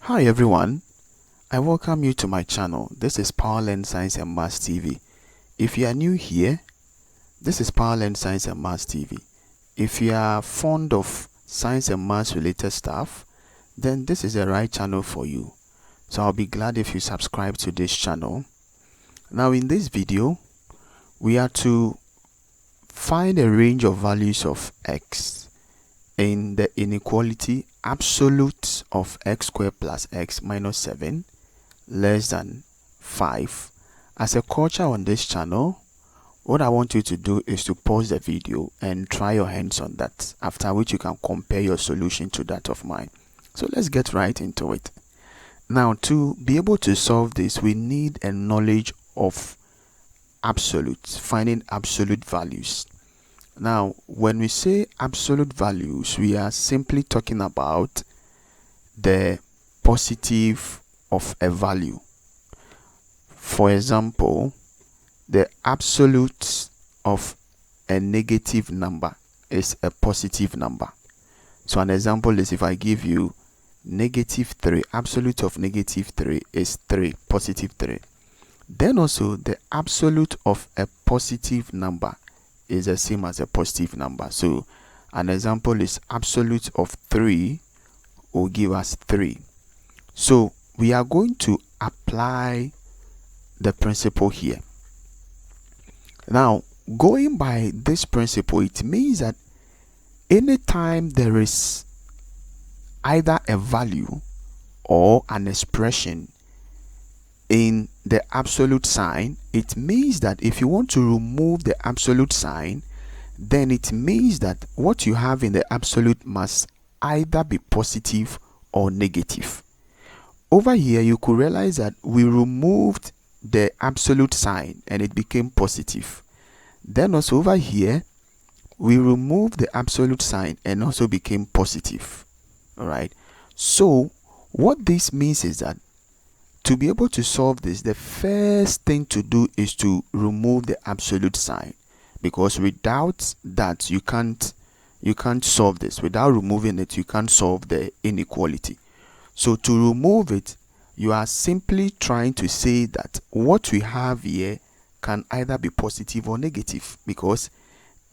Hi everyone, I welcome you to my channel. This is Powerlearn Science and Maths TV. If you are new here, this is Powerlearn Science and Maths TV. If you are fond of science and maths related stuff, then this is the right channel for you. So I'll be glad if you subscribe to this channel. Now in this video, we are to find a range of values of x in the inequality absolute of x squared plus x minus 7 less than 5. As a culture on this channel, what I want you to do is to pause the video and try your hands on that, after which you can compare your solution to that of mine. So let's get right into it. Now, to be able to solve this, we need a knowledge of absolutes, finding absolute values. Now, when we say absolute values, we are simply talking about the positive of a value. For example, the absolute of a negative number is a positive number. So an example is if I give you -3, absolute of -3 is 3, positive 3. Then also the absolute of a positive number is the same as a positive number. So an example is absolute of 3 will give us 3. So we are going to apply the principle here. Now, going by this principle, it means that anytime there is either a value or an expression in the absolute sign, it means that if you want to remove the absolute sign, then it means that what you have in the absolute must either be positive or negative. Over here, you could realize that we removed the absolute sign and it became positive. Then also over here, we removed the absolute sign and also became positive. All right. So what this means is that to be able to solve this, the first thing to do is to remove the absolute sign, because without that you can't solve this. Without removing it, you can't solve the inequality. So to remove it, you are simply trying to say that what we have here can either be positive or negative, because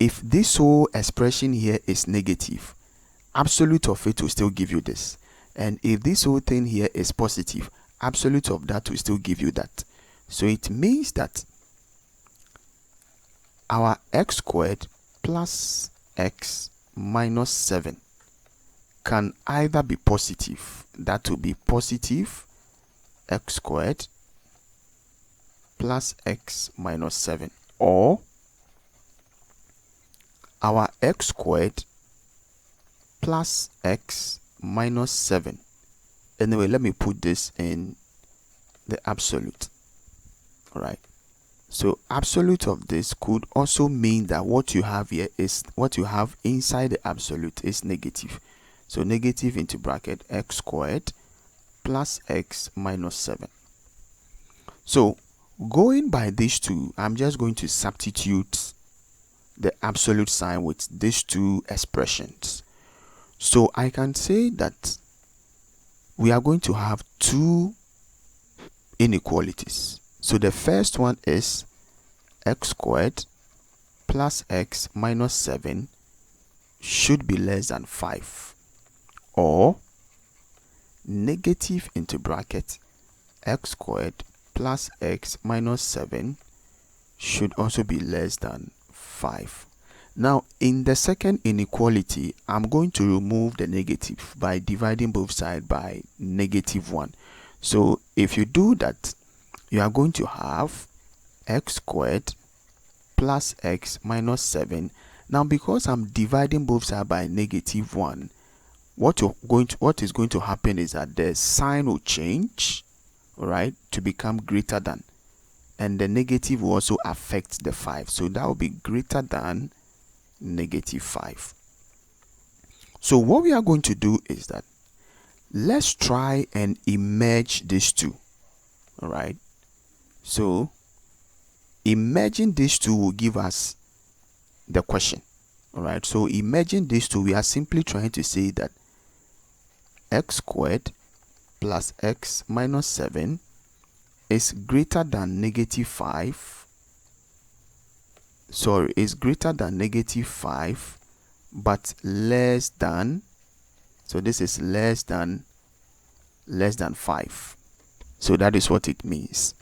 if this whole expression here is negative, absolute of it will still give you this. And if this whole thing here is positive, absolute of that will still give you that. So it means that our x squared plus x minus 7 can either be positive, that will be positive x squared plus x minus 7, or our x squared plus x minus 7. Anyway, let me put this in the absolute. All right. So absolute of this could also mean that what you have here is what you have inside the absolute is negative. So negative into bracket x squared plus x minus 7. So going by these two, I'm just going to substitute the absolute sign with these two expressions. So I can say that we are going to have two inequalities. So the first one is x squared plus x minus 7 should be less than 5, or negative into bracket x squared plus x minus 7 should also be less than 5. Now in the second inequality, I'm going to remove the negative by dividing both sides by -1. So if you do that, you are going to have x squared plus x minus 7. Now because I'm dividing both sides by -1, what is going to happen is that the sign will change, all right, to become greater than, and the negative will also affect the 5. So that will be greater than -5. So what we are going to do is that let's try and emerge these two. All right. So emerging these two will give us the question. All right. So emerging these two, we are simply trying to say that x squared plus x minus 7 is greater than negative 5. Sorry, is greater than negative 5 but less than, so this is less than 5. So that is what it means.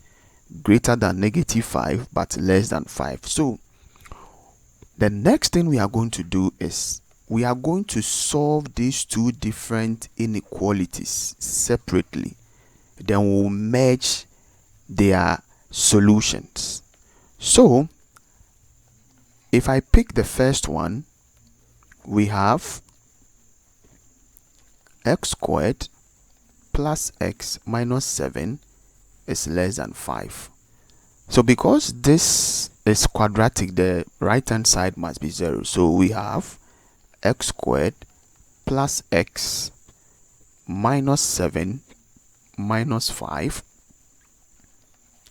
Greater than negative 5 but less than 5. So the next thing we are going to do is we are going to solve these two different inequalities separately. Then we'll merge their solutions. So if I pick the first one, we have x squared plus x minus 7 is less than 5. So because this is quadratic, the right hand side must be 0. So we have x squared plus x minus 7 minus 5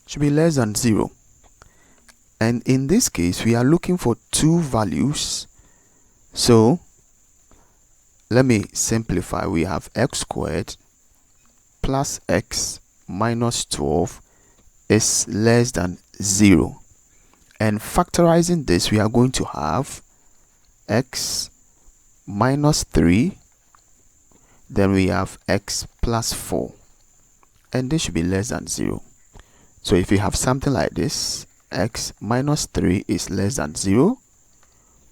should be less than 0. And in this case, we are looking for two values. So let me simplify. We have x squared plus x minus 12 is less than 0. And factorizing this, we are going to have x minus 3, then we have x plus 4, and this should be less than 0. So if you have something like this, x minus 3 is less than 0,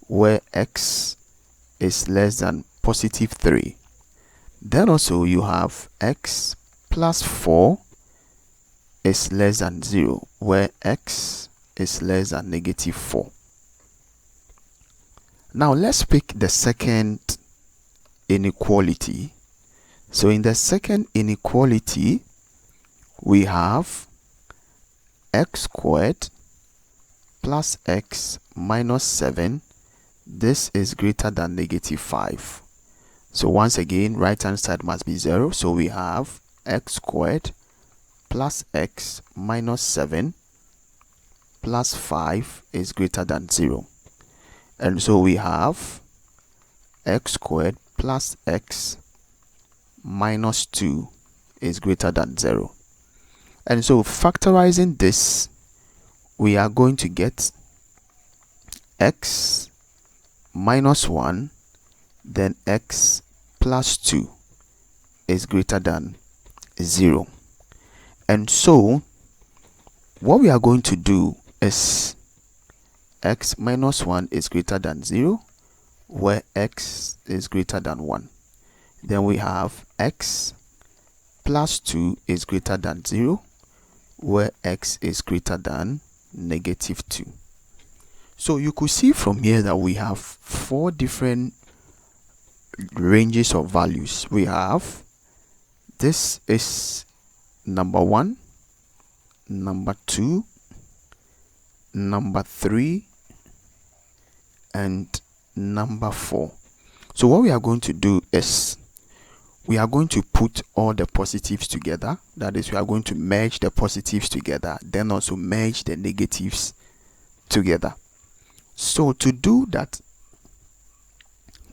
where x is less than positive 3. Then also you have x plus 4 is less than 0, where x is less than negative 4. Now let's pick the second inequality. So in the second inequality, we have x squared plus x minus 7. This is greater than negative 5. So once again, right hand side must be 0. So we have x squared plus x minus 7 plus 5 is greater than 0. And so we have x squared plus x minus 2 is greater than 0. And so factorizing this, we are going to get x minus 1, then x plus 2 is greater than 0. And so what we are going to do is x minus 1 is greater than 0, where x is greater than 1. Then we have x plus 2 is greater than 0, where x is greater than negative 2. So you could see from here that we have 4 different ranges of values. We have, this is number 1, number 2, number 3, and number 4. So what we are going to do is we are going to put all the positives together. That is, we are going to merge the positives together, then also merge the negatives together. So to do that,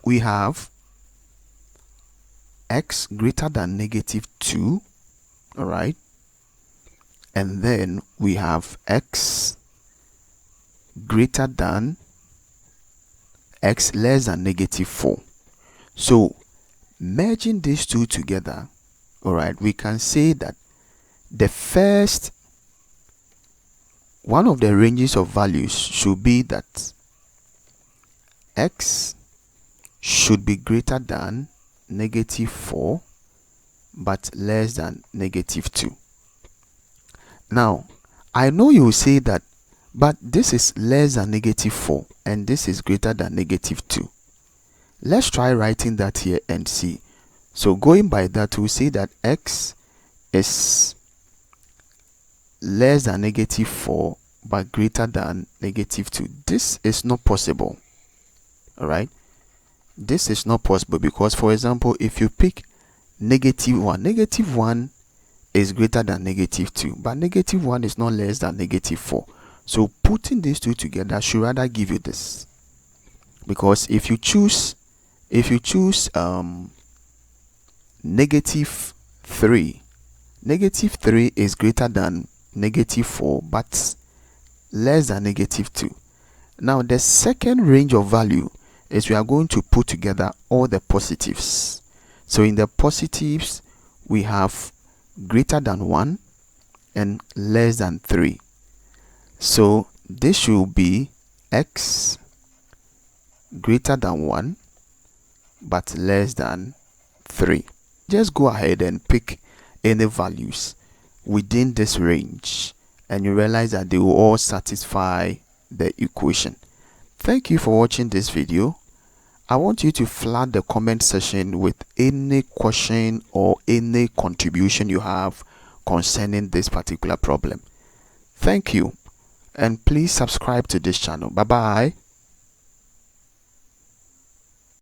we have x greater than negative 2, all right, and then we have x greater than x less than negative 4. So merging these two together, all right, we can say that the first one of the ranges of values should be that x should be greater than negative 4 but less than negative 2. Now I know you will say that, but this is less than negative 4 and this is greater than negative 2. Let's try writing that here and see. So going by that, we'll say that x is less than negative 4 but greater than negative 2. This is not possible. All right, this is not possible because, for example, if you pick negative 1 is greater than negative 2, but negative 1 is not less than negative 4. So putting these two together should rather give you this, because if you choose negative 3. Negative 3 is greater than negative 4 but less than negative 2. Now the second range of value is we are going to put together all the positives. So in the positives we have greater than 1 and less than 3. So this should be x greater than 1 but less than 3. Just go ahead and pick any values within this range and you realize that they will all satisfy the equation. Thank you for watching this video. I want you to flood the comment section with any question or any contribution you have concerning this particular problem. Thank you, and please subscribe to this channel. Bye bye.